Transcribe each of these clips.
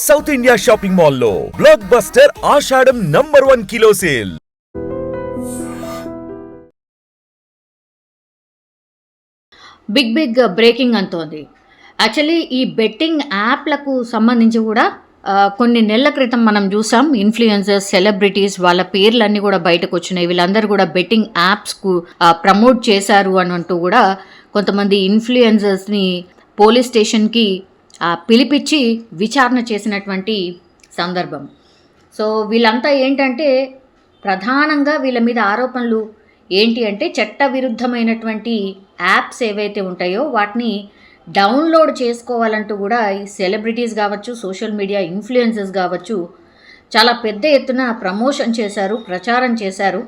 South India shopping మాల్లో block buster ఆషాఢం #1 kilo sale. Big breaking అంటోంది. Actually ఈ betting యాప్లకు సంబంధించి కూడా కొన్ని నెలల క్రితం మనం చూసాం. ఇన్ఫ్లుయెన్సర్స్, సెలబ్రిటీస్ వాళ్ళ పేర్లన్నీ కూడా బయటకు వచ్చినాయి. వీళ్ళందరూ కూడా బెట్టింగ్ యాప్స్కు ప్రమోట్ చేశారు అని అంటూ కూడా కొంతమంది ఇన్ఫ్లుయెన్సర్స్ని పోలీస్ స్టేషన్కి పిలిపించి విచారణ చేసినటువంటి సందర్భం. సో వీళ్ళంతా ఏంటంటే ప్రధానంగా వీళ్ళ మీద ఆరోపణలు ఏంటి అంటే చట్టవిరుద్ధమైనటువంటి యాప్స్ ఏవైతే ఉంటాయో వాటిని డౌన్లోడ్ చేసుకోవాలంటూ కూడా ఈ సెలబ్రిటీస్ కావచ్చు, సోషల్ మీడియా ఇన్ఫ్లుయెన్సర్స్ కావచ్చు చాలా పెద్ద ఎత్తున ప్రమోషన్ చేశారు, ప్రచారం చేశారు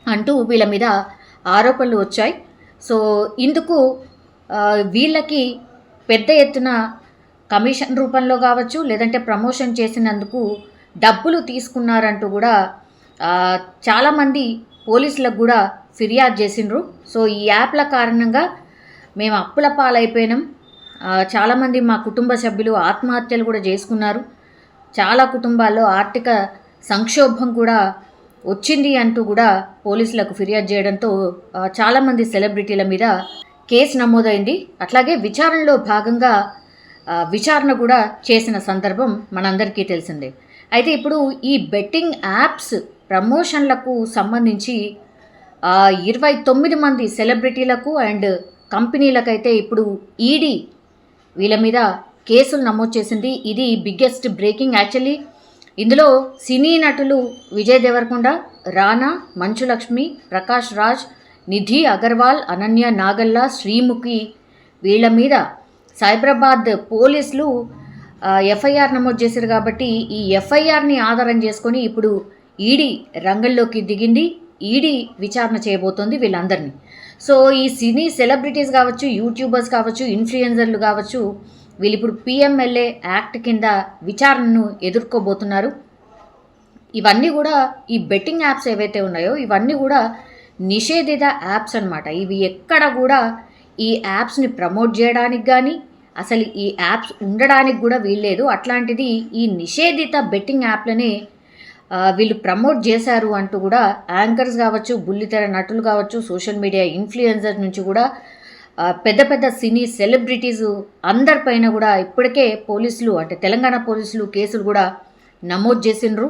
అంటూ వీళ్ళ మీద ఆరోపణలు వచ్చాయి. సో ఇందుకు వీళ్ళకి పెద్ద ఎత్తున కమిషన్ రూపంలో కావచ్చు, లేదంటే ప్రమోషన్ చేసినందుకు డబ్బులు తీసుకున్నారంటూ కూడా చాలామంది పోలీసులకు కూడా ఫిర్యాదు చేసిండ్రు. సో ఈ యాప్ల కారణంగా మేము అప్పుల పాలైపోయినాం, చాలామంది మా కుటుంబ సభ్యులు ఆత్మహత్యలు కూడా చేసుకున్నారు, చాలా కుటుంబాల్లో ఆర్థిక సంక్షోభం కూడా వచ్చింది అంటూ కూడా పోలీసులకు ఫిర్యాదు చేయడంతో చాలామంది సెలబ్రిటీల మీద కేసు నమోదైంది. అట్లాగే విచారణలో భాగంగా విచారణ కూడా చేసిన సందర్భం మనందరికీ తెలిసిందే. అయితే ఇప్పుడు ఈ బెట్టింగ్ యాప్స్ ప్రమోషన్లకు సంబంధించి 29 మంది సెలబ్రిటీలకు అండ్ కంపెనీలకైతే ఇప్పుడు ఈడీ వీళ్ళ మీద కేసులు నమోదు చేసింది. ఇది బిగ్గెస్ట్ బ్రేకింగ్. యాక్చువల్లీ ఇందులో సినీ నటులు విజయ్ దేవరకొండ, రానా, మంచు లక్ష్మి, ప్రకాష్ రాజ్, నిధి అగర్వాల్, అనన్య నాగల్ల, శ్రీముఖి వీళ్ళ మీద సైబరాబాద్ పోలీసులు ఎఫ్ఐఆర్ నమోదు చేశారు. కాబట్టి ఈ ఎఫ్ఐఆర్ని ఆధారం చేసుకొని ఇప్పుడు ఈడీ రంగంలోకి దిగింది. ఈడీ విచారణ చేయబోతోంది వీళ్ళందరినీ. సో ఈ సినీ సెలబ్రిటీస్ కావచ్చు, యూట్యూబర్స్ కావచ్చు, ఇన్ఫ్లుయెన్సర్లు కావచ్చు, వీళ్ళు ఇప్పుడు పిఎంఎల్ఏ యాక్ట్ కింద విచారణను ఎదుర్కోబోతున్నారు. ఇవన్నీ కూడా ఈ బెట్టింగ్ యాప్స్ ఏవైతే ఉన్నాయో ఇవన్నీ కూడా నిషేధిత యాప్స్ అన్నమాట. ఇవి ఎక్కడ కూడా ఈ యాప్స్ని ప్రమోట్ చేయడానికి కానీ అసలు ఈ యాప్స్ ఉండడానికి కూడా వీల్లేదు. అట్లాంటిది ఈ నిషేధిత బెట్టింగ్ యాప్లనే వీళ్ళు ప్రమోట్ చేశారు అంటూ కూడా యాంకర్స్ కావచ్చు, బుల్లితెర నటులు కావచ్చు, సోషల్ మీడియా ఇన్ఫ్లుయెన్సర్ నుంచి కూడా పెద్ద పెద్ద సినీ సెలబ్రిటీస్ అందరిపైన కూడా ఇప్పటికే పోలీసులు అంటే తెలంగాణ పోలీసులు కేసులు కూడా నమోదు చేసిండ్రు.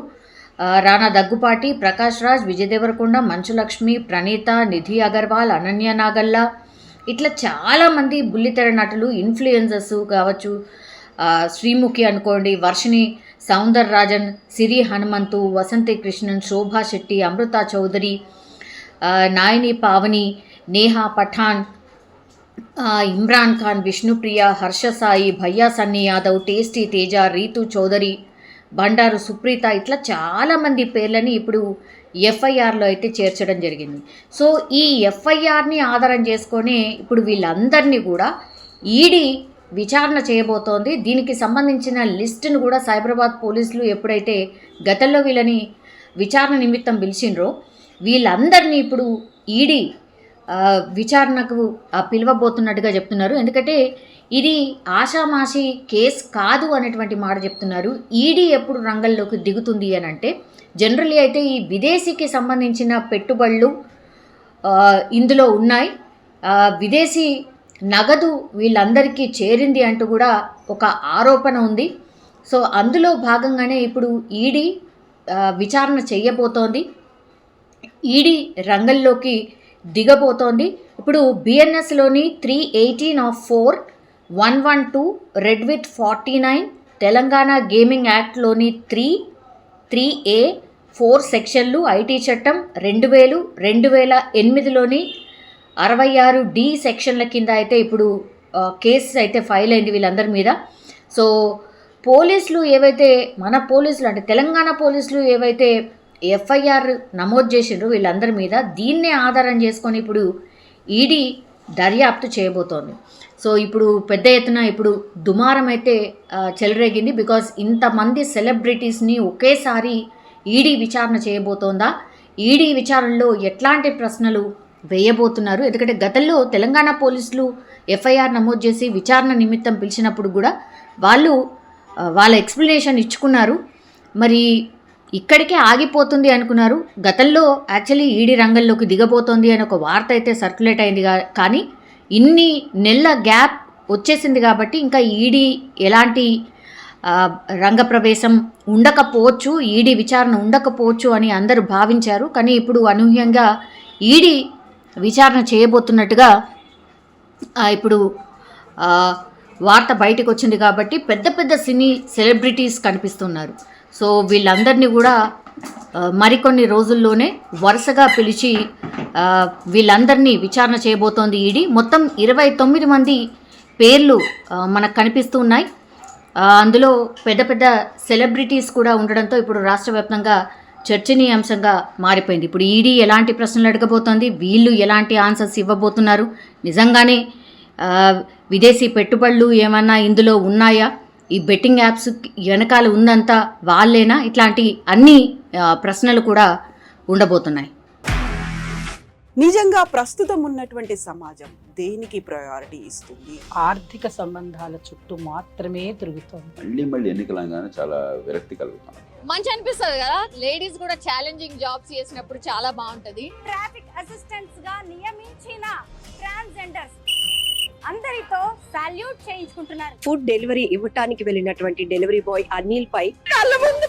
రానా దగ్గుపాటి, ప్రకాష్ రాజ్, విజయ్ దేవరకొండ, మంచు లక్ష్మి, ప్రణీత, నిధి అగర్వాల్, అనన్య నాగల్ల ఇట్లా చాలామంది బుల్లితెర నటులు ఇన్ఫ్లుయెన్సర్స్ కావచ్చు, శ్రీముఖి అనుకోండి, వర్షిణి సౌందర్ రాజన్, సిరి హనుమంతు, వసంతి కృష్ణన్, శోభా శెట్టి, అమృత చౌదరి, నాయని పావని, నేహా పఠాన్, ఇమ్రాన్ ఖాన్, విష్ణుప్రియ, హర్ష సాయి, భయ్యా సన్నీ యాదవ్, టేస్టీ తేజ, రీతు చౌదరి, బండారు సుప్రీత ఇట్లా చాలామంది పేర్లని ఇప్పుడు ఎఫ్ఐఆర్లో అయితే చేర్చడం జరిగింది. సో ఈ ఎఫ్ఐఆర్ని ఆధారం చేసుకొని ఇప్పుడు వీళ్ళందరినీ కూడా ఈడీ విచారణ చేయబోతోంది. దీనికి సంబంధించిన లిస్టును కూడా సైబరాబాద్ పోలీసులు ఎప్పుడైతే గతంలో వీళ్ళని విచారణ నిమిత్తం పిలిచిండ్రో వీళ్ళందరినీ ఇప్పుడు ఈడీ విచారణకు పిలవబోతున్నట్టుగా చెప్తున్నారు. ఎందుకంటే ఇది ఆషామాషి కేసు కాదు అనేటువంటి మాట చెప్తున్నారు. ఈడీ ఎప్పుడు రంగంలోకి దిగుతుంది అని అంటే జనరల్లీ అయితే ఈ విదేశీకి సంబంధించిన పెట్టుబడులు ఇందులో ఉన్నాయి, విదేశీ నగదు వీళ్ళందరికీ చేరింది అంటూ కూడా ఒక ఆరోపణ ఉంది. సో అందులో భాగంగానే ఇప్పుడు ఈడీ విచారణ చేయబోతోంది, ఈడీ రంగంలోకి దిగబోతోంది. ఇప్పుడు బిఎన్ఎస్లోని 318/4/112 రెడ్ విత్ 49 తెలంగాణ గేమింగ్ యాక్ట్లోని 3A4 సెక్షన్లు, ఐటీ చట్టం 2000 2008లోని 66D సెక్షన్ల కింద అయితే ఇప్పుడు కేసు అయితే ఫైల్ అయింది వీళ్ళందరి మీద. సో పోలీసులు ఏవైతే మన పోలీసులు అంటే తెలంగాణ పోలీసులు ఏవైతే ఎఫ్ఐఆర్ నమోదు చేసిండ్రు వీళ్ళందరి మీద దీన్నే ఆధారం చేసుకొని ఇప్పుడు ఈడీ దర్యాప్తు చేయబోతోంది. సో ఇప్పుడు పెద్ద ఎత్తున ఇప్పుడు దుమారం అయితే చెలరేగింది. బికాజ్ ఇంతమంది సెలబ్రిటీస్ని ఒకేసారి ఈడీ విచారణ చేయబోతోందా, ఈడీ విచారణలో ఎట్లాంటి ప్రశ్నలు వేయబోతున్నారు? ఎందుకంటే గతంలో తెలంగాణ పోలీసులు ఎఫ్ఐఆర్ నమోదు చేసి విచారణ నిమిత్తం పిలిచినప్పుడు కూడా వాళ్ళు వాళ్ళ ఎక్స్ప్లెనేషన్ ఇచ్చుకున్నారు. మరి ఇక్కడికే ఆగిపోతుంది అనుకున్నారు. గతంలో యాక్చువల్లీ ఈడీ రంగంలోకి దిగబోతోంది అని ఒక వార్త అయితే సర్క్యులేట్ అయింది, కానీ ఇన్ని నెలల గ్యాప్ వచ్చేసింది కాబట్టి ఇంకా ఈడీ ఎలాంటి రంగప్రవేశం ఉండకపోవచ్చు, ఈడీ విచారణ ఉండకపోవచ్చు అని అందరూ భావించారు. కానీ ఇప్పుడు అనూహ్యంగా ఈడీ విచారణ చేయబోతున్నట్టుగా ఇప్పుడు వార్త బయటకు వచ్చింది కాబట్టి పెద్ద పెద్ద సినీ సెలబ్రిటీస్ కనిపిస్తున్నారు. సో వీళ్ళందరినీ కూడా మరికొన్ని రోజుల్లోనే వరుసగా పిలిచి వీళ్ళందరినీ విచారణ చేయబోతోంది ఈడీ. మొత్తం 29 మంది పేర్లు మనకు కనిపిస్తూ ఉన్నాయి. అందులో పెద్ద పెద్ద సెలబ్రిటీస్ కూడా ఉండడంతో ఇప్పుడు రాష్ట్ర వ్యాప్తంగా చర్చనీయాంశంగా మారిపోయింది. ఇప్పుడు ఈడీ ఎలాంటి ప్రశ్నలు అడగబోతోంది, వీళ్ళు ఎలాంటి ఆన్సర్స్ ఇవ్వబోతున్నారు, నిజంగానే విదేశీ పెట్టుబడులు ఏమన్నా ఇందులో ఉన్నాయా, ఈ బెట్టింగ్ యాప్స్ వెనకాల ఉందంతా వాళ్ళేనా, ఇట్లాంటి అన్ని ప్రశ్నలు కూడా ఉండబోతున్నాయి. నిజంగా ప్రస్తుతం ఉన్నటువంటి సమాజం దేనికి ప్రయారిటీ ఇస్తుంది? ఆర్థిక సంబంధాల చుట్టూ మాత్రమే తిరుగుతుంది. మళ్ళీ ఎన్నికలంగానే చాలా విరక్తి కలుగుతాం. మంచి అనిపిస్తుంది కదా, లేడీస్ కూడా ఛాలెంజింగ్ జాబ్స్ చేసినప్పుడు చాలా బాగుంటది. ట్రాఫిక్ అసిస్టెంట్స్ గా నియమించిన ట్రాన్స్జెండర్స్ అందరితో సాల్యూట్ చేయించుకుంటున్నారు. ఫుడ్ డెలివరీ ఇవ్వటానికి వెళ్ళినటువంటి డెలివరీ బాయ్ అనిల్ పై కళ్ళ ముందు